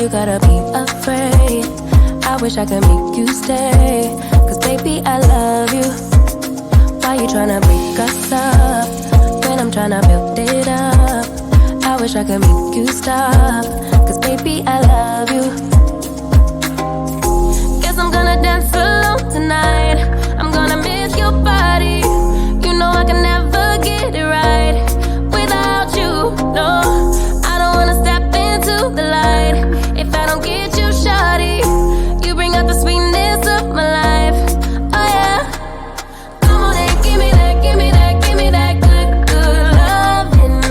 you gotta be afraid? I wish I could make you stay, cause baby I love you. Why you tryna break us up when I'm tryna build it up? I wish I could make you stop, cause baby I love you. Guess I'm gonna dance alone tonight. I'm gonna miss your body. You know I can never get it right without you, no. I don't wanna step into the light if I don't get you, shawty. You bring out the sweetness of my life, oh yeah. Come on and give me that, give me that, give me that good, good loving.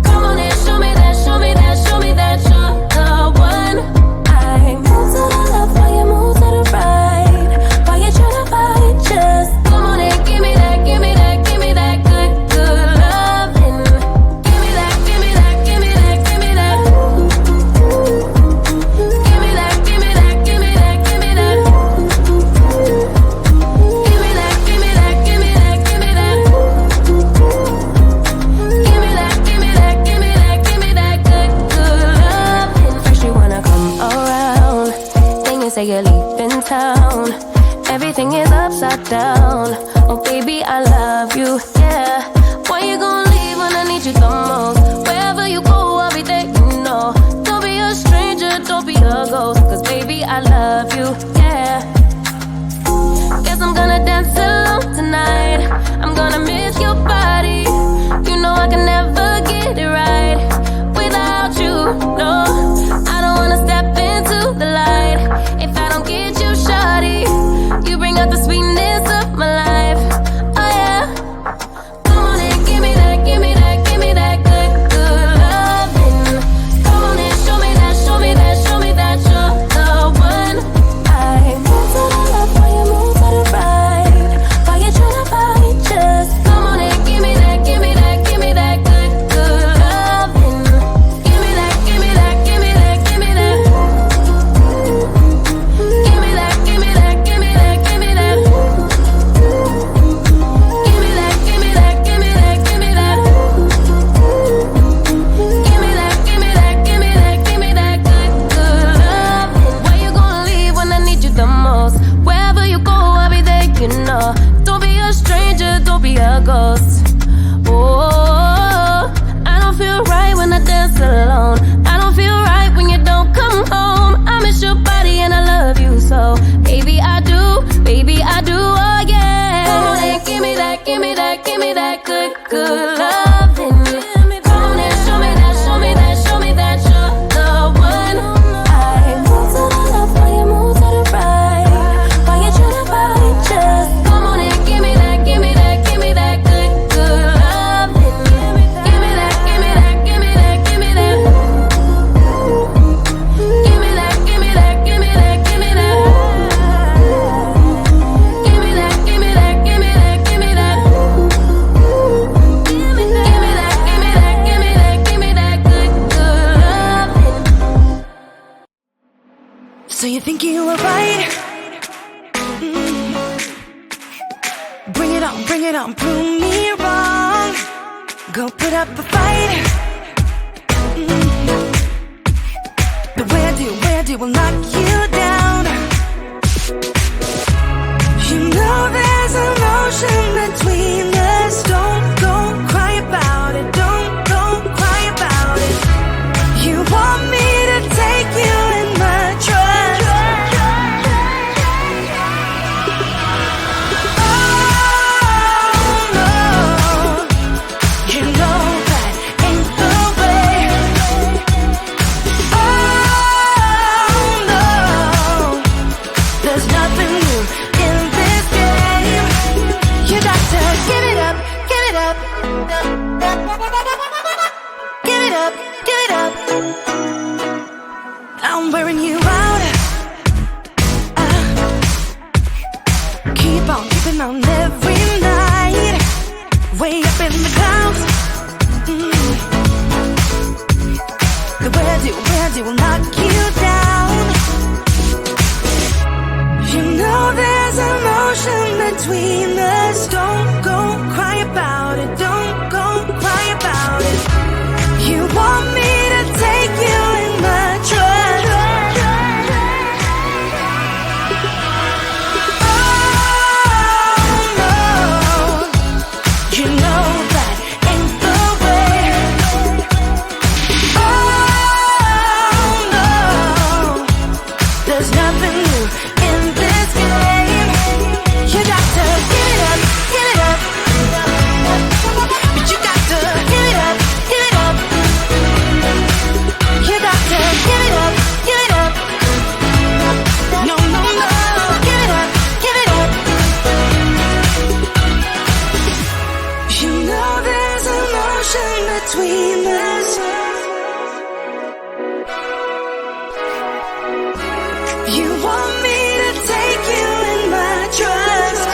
Come on and show me that, show me that, show me that you're the one. I move to the left while you move to the right, while you tryna fight, just come on and give me that, give me that, give me that good, good loving. Give me that, give me that, give me that, give me that. Give me that, give me that, give me that, give me that. Give me that, give me that, give me that, give me that. Give me that, give me that, give me that, give me that good, good loving. First you wanna come around, then you say you're leaving town. Everything is upside down. Oh baby, I love you, yeah. Why you gonna leave when I need you the most? Wherever you go, I'll be there, you know. Don't be a stranger, don't be a ghost, cause baby, I love you, yeah. Guess I'm gonna dance alone tonight. I'm gonna miss your body. You know I can never get it right without you, no. I don't wanna step into the light if I don't get you, shawty. You bring out the sweetness of my life, oh yeah. Come on and give me that, give me that, give me that good, good loving. Come on and show me that, show me that, show me that you're the one. I move to the left while you move to the right, while you tryna fight, just come on and give me that, give me that, give me that good, good loving. Give me that, give me that, give me that, give me that. Give me that, give me that, give me that, give me that. Give me that, give me that, give me that, give me that. Give me that, give me that, give me that, give me that good, good loving. Why you gonna leave when I need you the most? Wherever you go, I'll be there, you know. Don't be a stranger, don't be a ghost. Oh, I don't feel right when I dance alone. I don't feel right when you don't come home. I miss your body and I love you so. Baby, I do, oh yeah. Come on and give me that, give me that, give me that good, good loving. Come on and show me that, show me that, show me that you're the one. I move to the left while you move to the right, while you tryna fight, just come on and give me that, give me that, give me that good, good loving. Give me that, give me that, give me that, give me that. Give me that, give me that, give me that, give me that. Give me that, give me that, give me that, give me that. Give me that, give me that, give me that, give me that good, good loving. So you think you were right? Bring it on, prove me wrong. Go put up a fight. But where do will knock you down? You know there's emotion between us. Don't go cry about it. Don't go cry about it. You want me to take you in my trust. Oh no, you know that ain't the way. Oh no, there's nothing new in this game. You got to give it up, give it up. Give it up, give it up. I'm wearing you out. Keep on keeping on every night. Way up in the clouds. Where do will knock you down? You know there's emotion between us. Don't go cry about it. Don't go cry about it. You want me to take you in my trust. want me to take you in my trust.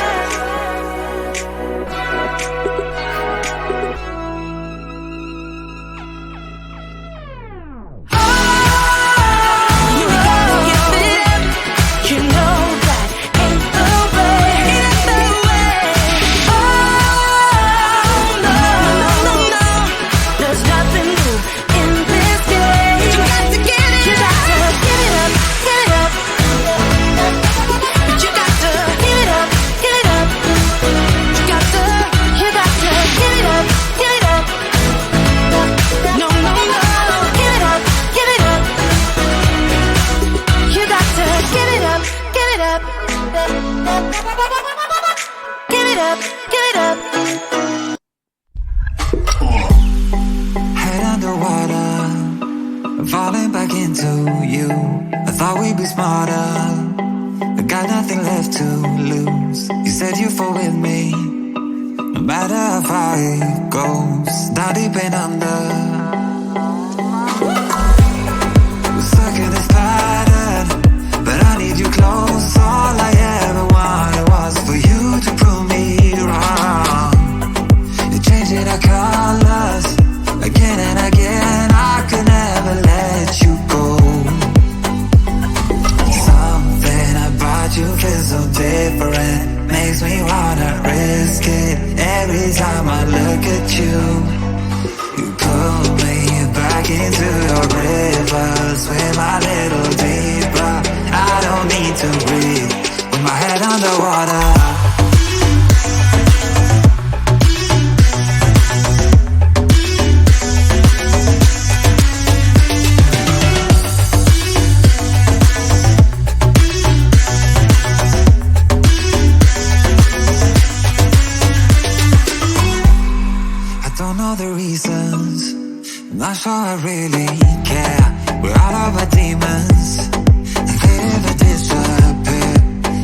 Head underwater, falling back into you. I thought we'd be smarter, I got nothing left to lose. You said you fall with me, no matter how far it goes. Down deep and under, we're stuck in this pattern, but I need you close. All I ever wanted was for you to prove me wrong. You're changing our colors again and again. I could never let you go. Something about you feels so different, makes me wanna risk it. Every time I look at you, you pull me back into your river. Swim a little deeper, I don't need to breathe with my head underwater. The reasons, I'm not sure I really care. We're out of our demons, and they never disappear.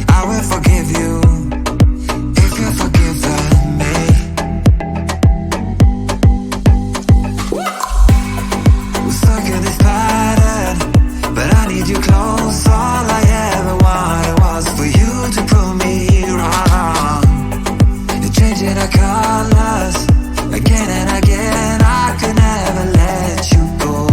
I will forgive you if you're forgiven me. We're stuck in this pattern, but I need you close. All I ever wanted was for you to prove me wrong. You're changing our colors again and again, I could never let you go.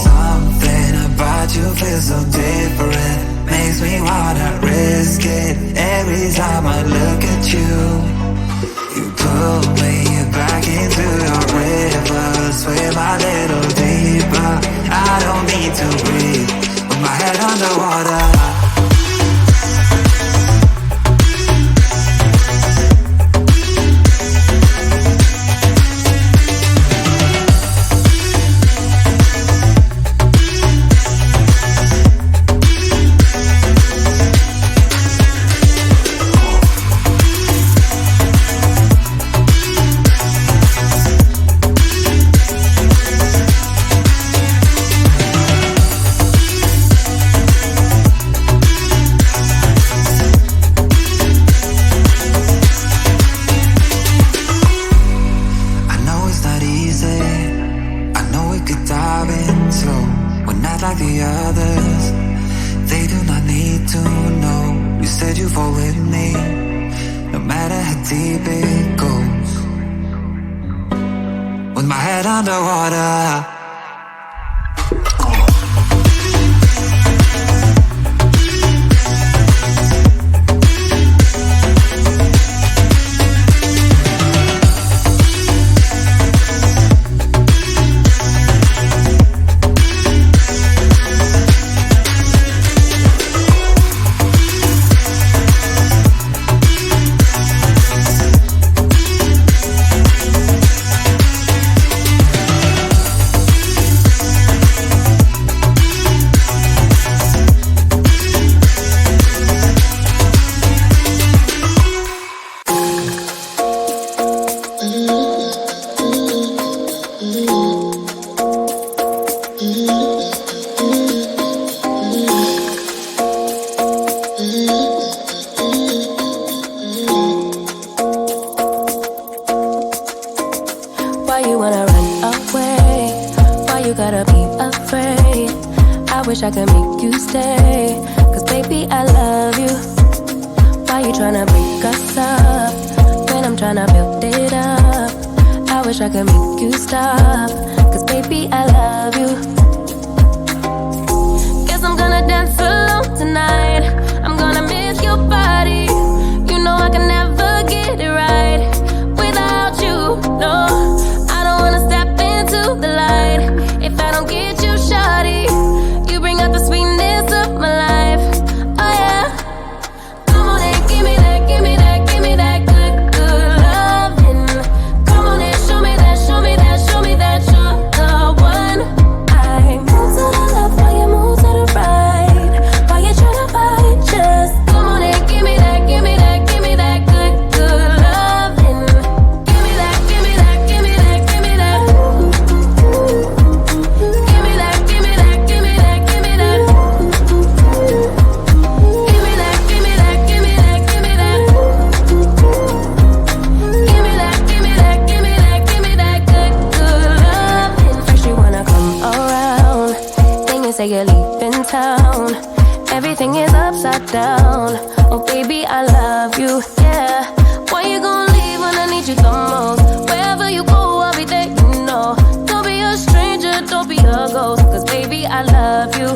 Something about you feels so different, makes me wanna risk it. Every time I look at you, you pull me back into your river. Swim a little deeper, I don't need to breathe with my head underwater. Like the others, they do not need to know. You said you fall with me, no matter how deep it goes. With my head underwater. Why you wanna run away? Why you gotta be afraid? I wish I could make you stay, 'cause baby, I love you. Why you tryna break us up when I'm tryna build it up? I wish I could make you stop, 'cause baby, I love you. Guess I'm gonna dance alone tonight. I'm gonna miss your body. You know I can never get it right without you. No, I don't wanna step into the light if I don't get you, shawty. You bring out the sweetness of my life. Oh yeah. Come on and give me that, give me that, give me that good, good loving. Come on and show me that, show me that, show me that you're the one. I move to the left while you move to the right. While you tryna fight, just come on and give me that, give me that, give me that good, good loving. Give me that, give me that, give me that, give me that. Give me that, give me that, give me that, give me that. Give me that, give me that, give me that, give me that. Give me that, give me that, give me that, give me that good, good loving. First you wanna come around, then you say you're leaving town. Everything is upside down. Oh baby, I love you, yeah. Why you gonna leave when I need you the most? Wherever you go, I'll be there, you know. Don't be a stranger, don't be a ghost, 'cause baby, I love you,